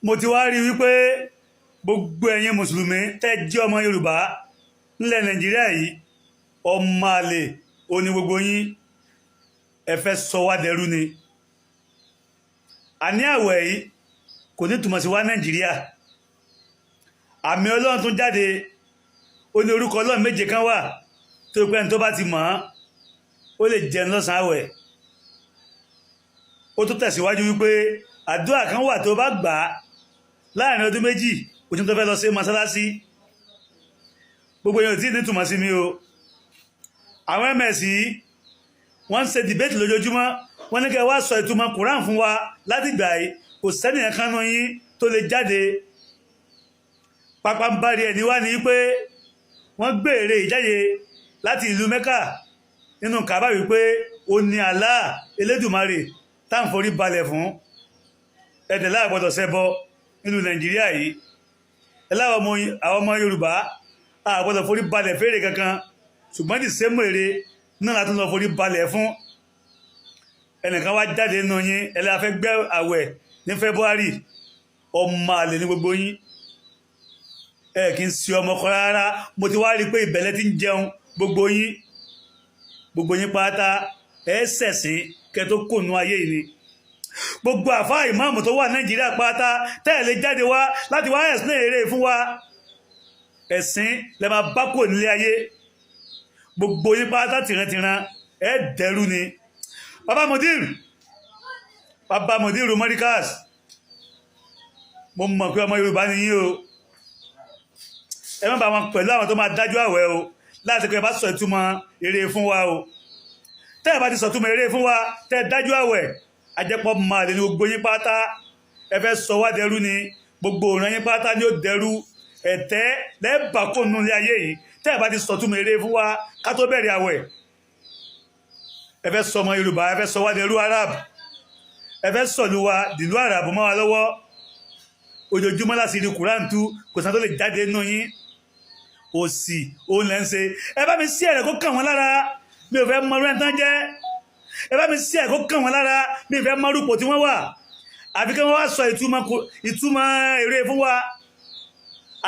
mo ti wá rí wípé gbogbo ẹ̀yin mùsùlùmí tẹ́ jẹ́ ọmọ Yorùbá nílẹ̀ Nàìjíríà yìí ọmọ àlè òní gbogbo yín ẹ fẹ́ sọ wá dẹrú ni àní àwẹ̀ yìí kò ní túmọ̀ sí wá Nàìjíríà àmì Ọlọ́run tún jáde ó ní orúkọ Ọlọ́run méje kan wà tó pẹ́ ní tó bá ti mọ̀ ó lè jẹun lọ́sàn-án àwẹ̀ ó tún tẹ̀síwájú wípé àdúrà kan wà tó bá gbà á láàrin ọdún méjì òtún tó fẹ́ lọ sí mọ́sálásí gbogbo èèyàn tí ní túmọ̀ sí mi o àwọn ms wọ́n ń ṣe dìbẹ́tì lójoojúmọ́ wọ́n ní kẹ́ wá sọ ìtumọ̀ Quran fún wa láti gbà yìí kò sẹ́nìyàn kan nínú yín tó lè jáde pápánbárí ẹni wá ní pé wọ́n gbé ère ìjáde láti ìlú Mẹ́kà nínú Kaaba wípé ó ní Allah Elédùmarè tá à ń forí balẹ̀ fún ẹ̀dẹ̀ láàgbọ́dọ̀ ṣẹbọ nílùú Nàìjíríà yìí ẹláwọ̀ àwọn ọmọ Yorùbá àgbọ́dọ̀ forí balẹ̀ fèrè kankan ṣùgbọ́n ti sẹ́mù ère náà láti lọ forí balẹ̀ fún ẹnìkan wá jáde nínú yín ẹlẹ́yà fẹ́ gbẹ́ àwẹ̀ ní February ọmọ àlè ní gbogbo yín ẹ kì í ṣe ọmọ kan rárá mo ti wá rí i pé ìbẹ̀lẹ̀ ti ń jẹun gbogbo yín pátá ẹ ṣẹ̀sìn kẹ́ tó kónú ayé yìí ni gbogbo àfáà ìmáàmù tó wà Nàìjíríà pátá tẹ́lẹ̀ jáde wá láti wá ẹ̀sìn èrè fún wa ẹ̀sìn lẹ máa bá kò nílé ayé gbogbo yín pátá tìrantìran ẹ dẹrú ni bàbá Mudir Markaz mo mọ̀ pé ọmọ Yorùbá ni yín o ẹ má bá wọn pẹ̀lú àwọn tó máa dájú àwẹ̀ o láti pé ẹ bá sọ ìtumọ̀ èrè fún wa o tẹ́ ẹ bá ti sọ ìtumọ̀ èrè fún wa tẹ́ ẹ dájú àwẹ̀ ajẹ́pọ̀ máa lè ní gbogbo yín pátá ẹ fẹ́ sọ wá dẹrú ni gbogbo ọ̀ràn yín pátá ni ó dẹrú ẹ̀tẹ́ lẹ́ẹ̀bà kó nù ilé ayé yìí tẹ́ ẹ bá ti sọ ìtumọ̀ èrè fún wa ká tó bẹ̀rẹ̀ àwẹ̀ ẹ fẹ́ sọ ọmọ Yorùbá ẹ fẹ́ sọ wá dẹrú Arab ẹ fẹ́ sọ lu wa dìlú Arab mọ́ wa lọ́wọ́ ojoojúmọ́ láti rí Quran tú kò sàn tó lè jáde nínú yín òsì òun lẹ́ ń ṣe ẹ bá mi sí ẹ̀rẹ̀ kó kàn wọ́n lára mi ò fẹ́ mọ orí ẹ̀ńtán jẹ́ ẹ bá mi sí ẹ̀rẹ̀ kó kàn wọ́n lára mi ò fẹ́ mọ orúkọ tí wọ́n wà àfi kí wọ́n wá sọ ìtumọ̀ èrè fún wa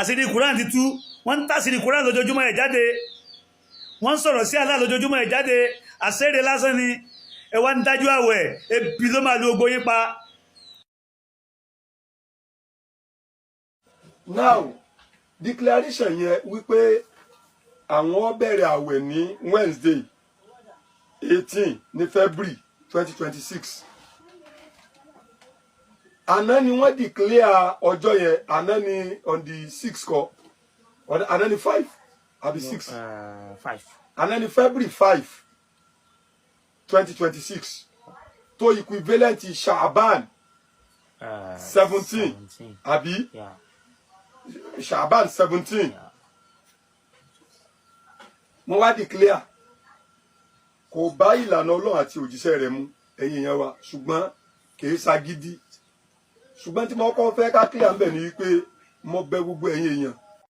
àṣírí Quran ti tú wọ́n ń tàṣírí Quran lójoojúmọ́ ẹ̀ jáde wọ́n ń sọ̀rọ̀ sí Allah lójoojúmọ́ ẹ̀ jáde àṣẹ́rẹ́ lásán ni ẹ wá ń dájú àwẹ̀ ebi ló máa lu ogbó yín pa. Now declaration yẹn wípé àwọn bẹ̀rẹ̀ àwẹ̀ ní Wednesday 18 ní February 2026 àná ni wọ́n declare ọjọ́ yẹn àná ni on the 6 kọ́ àná ni 5 àbí 6 5 àná ni February 5 2026 tó equivalent Sha'ban 17 àbí Sha'ban 17 mo wá declare kò bá ìlànà Ọlọ́run àti òjíṣẹ́ rẹ̀ mu ẹ̀yin yẹn wa ṣùgbọ́n kìí ṣagídí ṣùgbọ́n tí mo kọ́ fẹ́ ká clear ńbẹ̀ ni wípé mo bẹ̀ gbogbo ẹ̀yin èèyàn